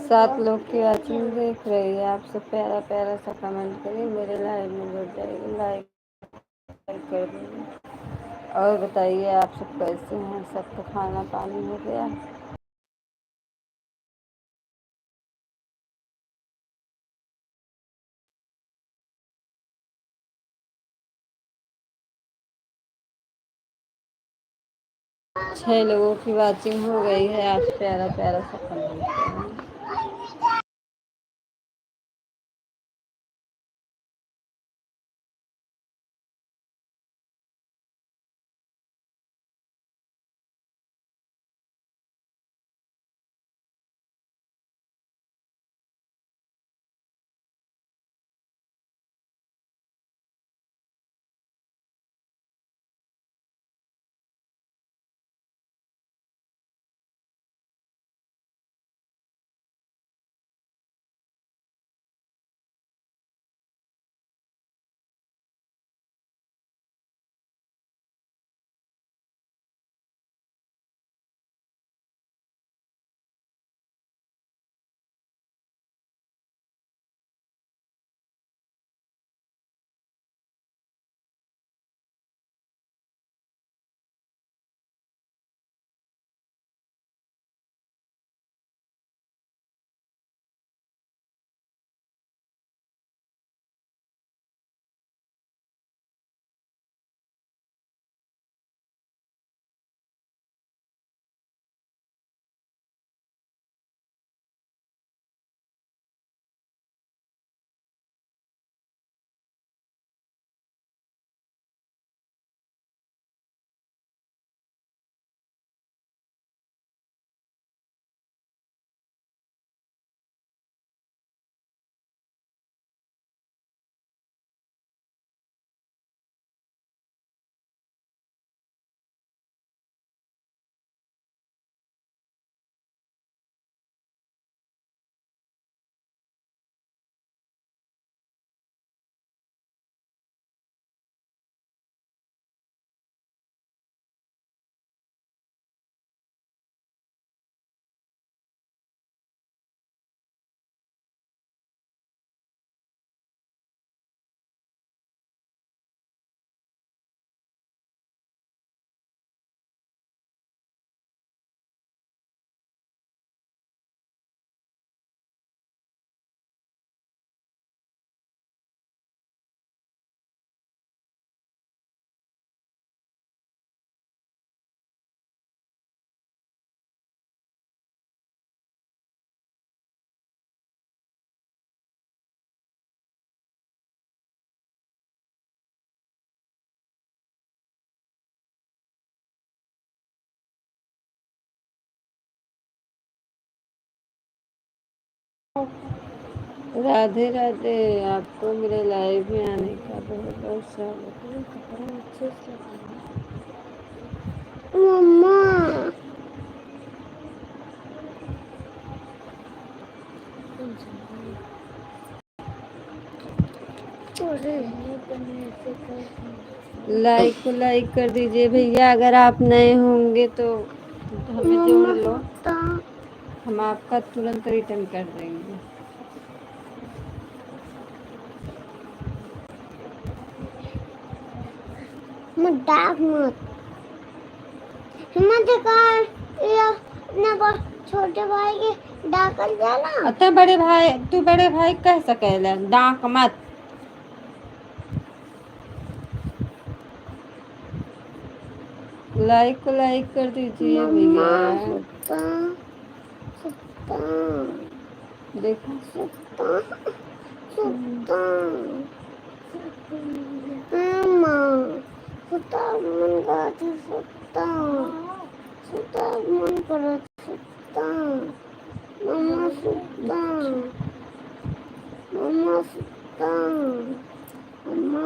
7 लोग की वॉचिंग देख रही है। आप सब प्यारा प्यारा सा कमेंट करिए, मेरे लाइव में जुड़ जाइए, लाइक कर दीजिए। और बताइए आप सब कैसे हैं? सबका खाना पानी हो गया? छह लोगों की वॉचिंग हो गई है। आप प्यारा प्यारा सा कमेंट करें। राधे राधे। आपको मेरे लाइव में आने का बहुत बहुत स्वागत है। कपड़ा अच्छे से मम्मा। लाइक को लाइक कर दीजिए भैया। अगर आप नए होंगे तो हमें जोड़ लो, हम आपका तुरंत रिटर्न कर देंगे। छोटे भाई के डाकल जाला अतः बड़े भाई, तू बड़े भाई कह सकेला डाक मत। लाइक को लाइक कर दीजिए भैया। देखो मन करत मम्मा सुता, मम्मा सुता, मम्मा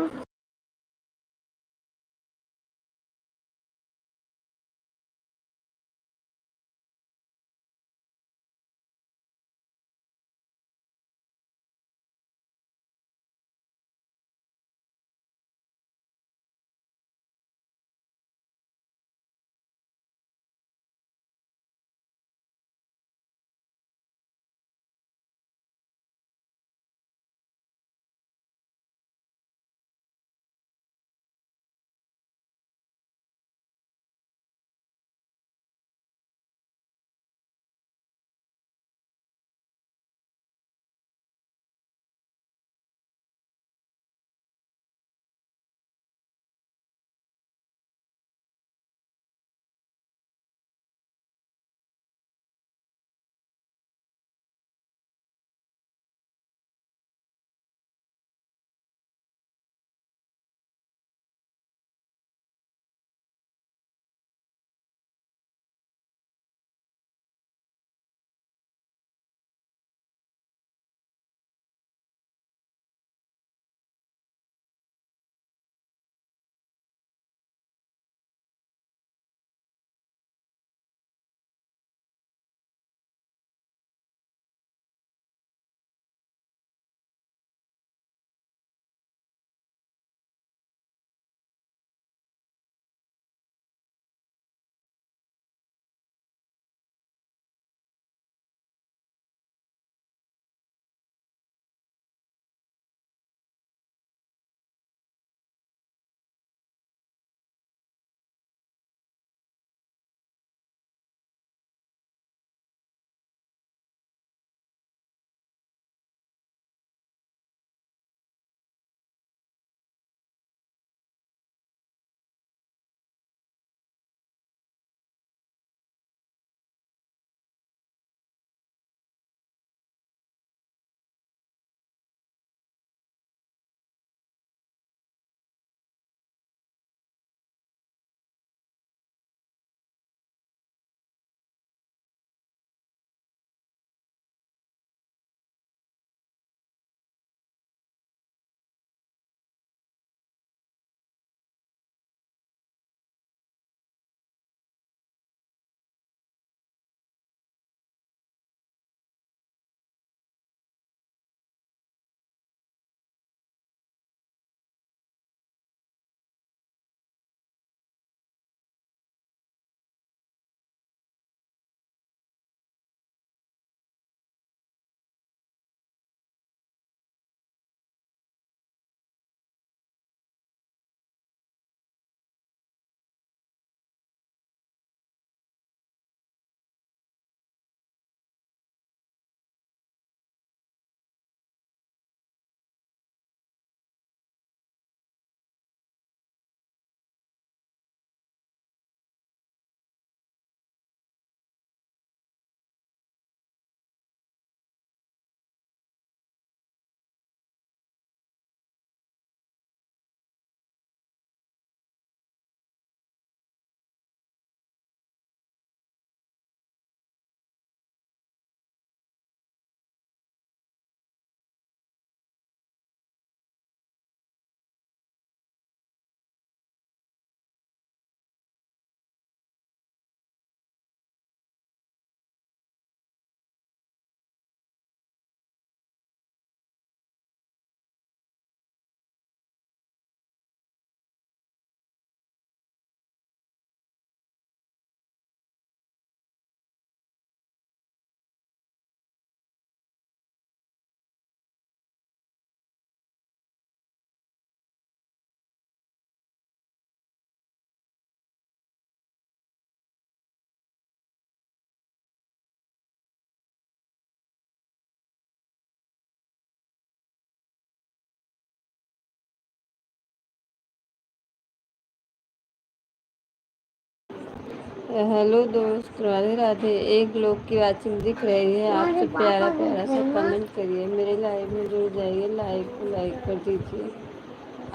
हेलो दोस्त, राधे राधे। एक लोग की वाचिंग दिख रही है, आपसे प्यारा प्यारा सा कमेंट करिए, मेरे लाइव में जुड़ जाइए, लाइक को लाइक कर दीजिए।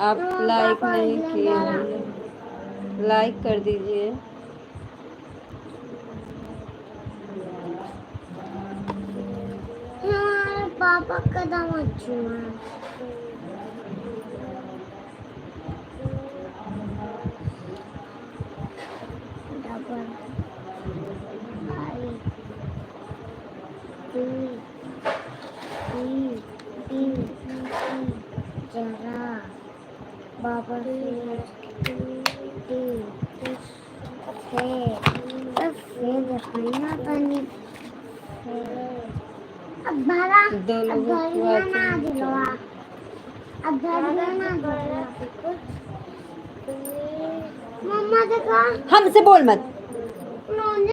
आप लाइक नहीं किए हैं, लाइक कर दीजिए। पापा कदम छुआ डबल आई दुई तीन तीन जरा बाबर तीन फिर दिखाना तो नहीं अब भरा दो अब लोगों की घड़ियां ना वाचिंग दिलवा अब घड़ियां ना दिलवा मम्मा देखो हमसे बोल मत। उन्होंने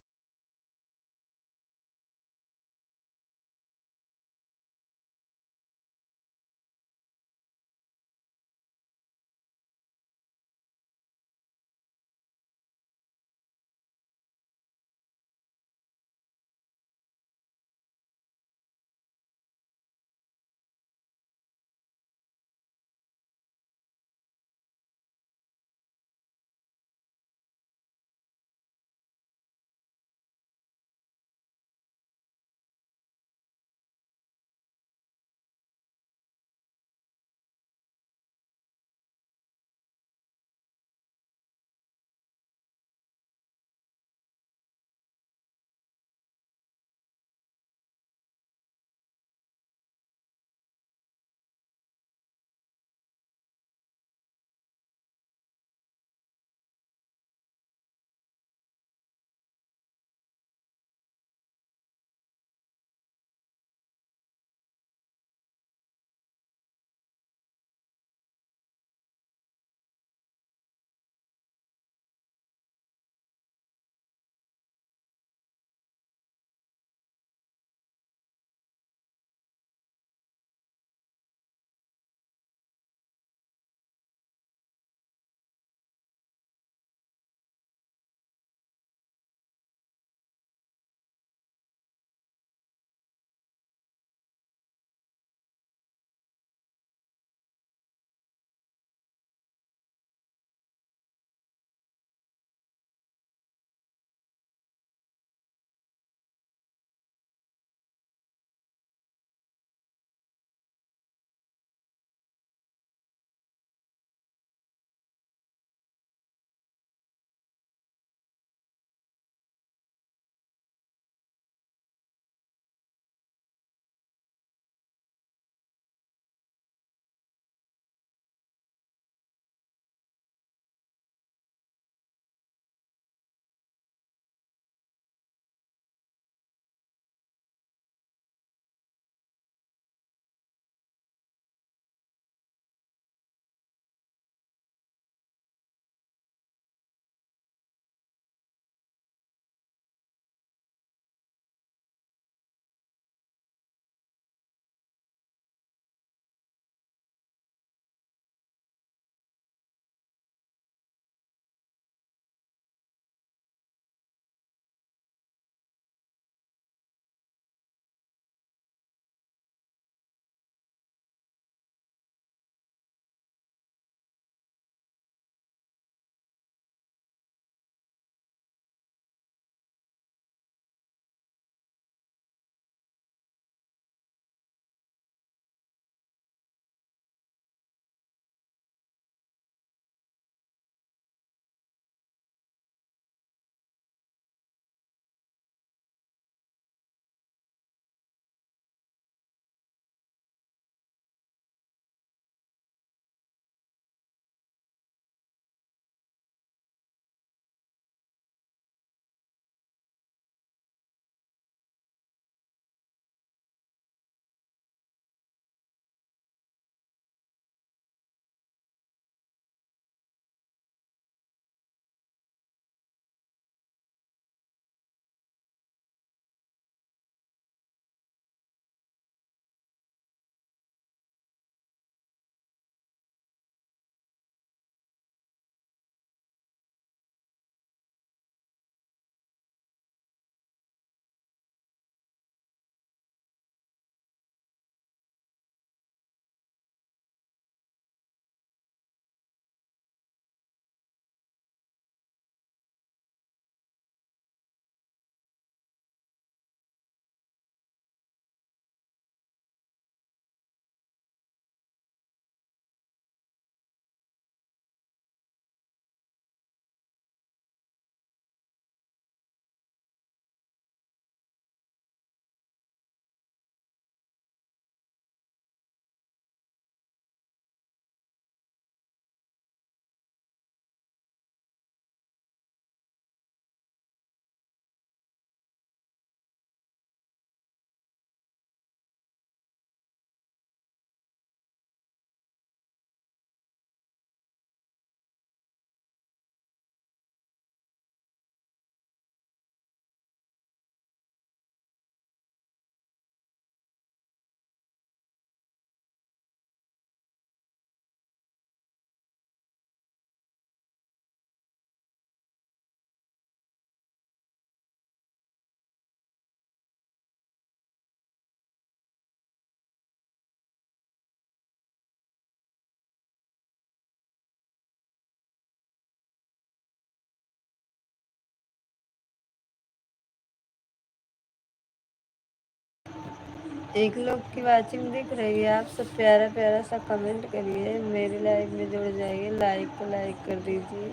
एक लोग की वाचिंग दिख रही है। आप सब प्यारा प्यारा सा कमेंट करिए, मेरी लाइफ में जुड़ जाइए। लाइक को लाइक कर दीजिए।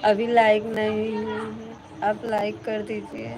अभी लाइक नहीं हुई है, आप लाइक कर दीजिए।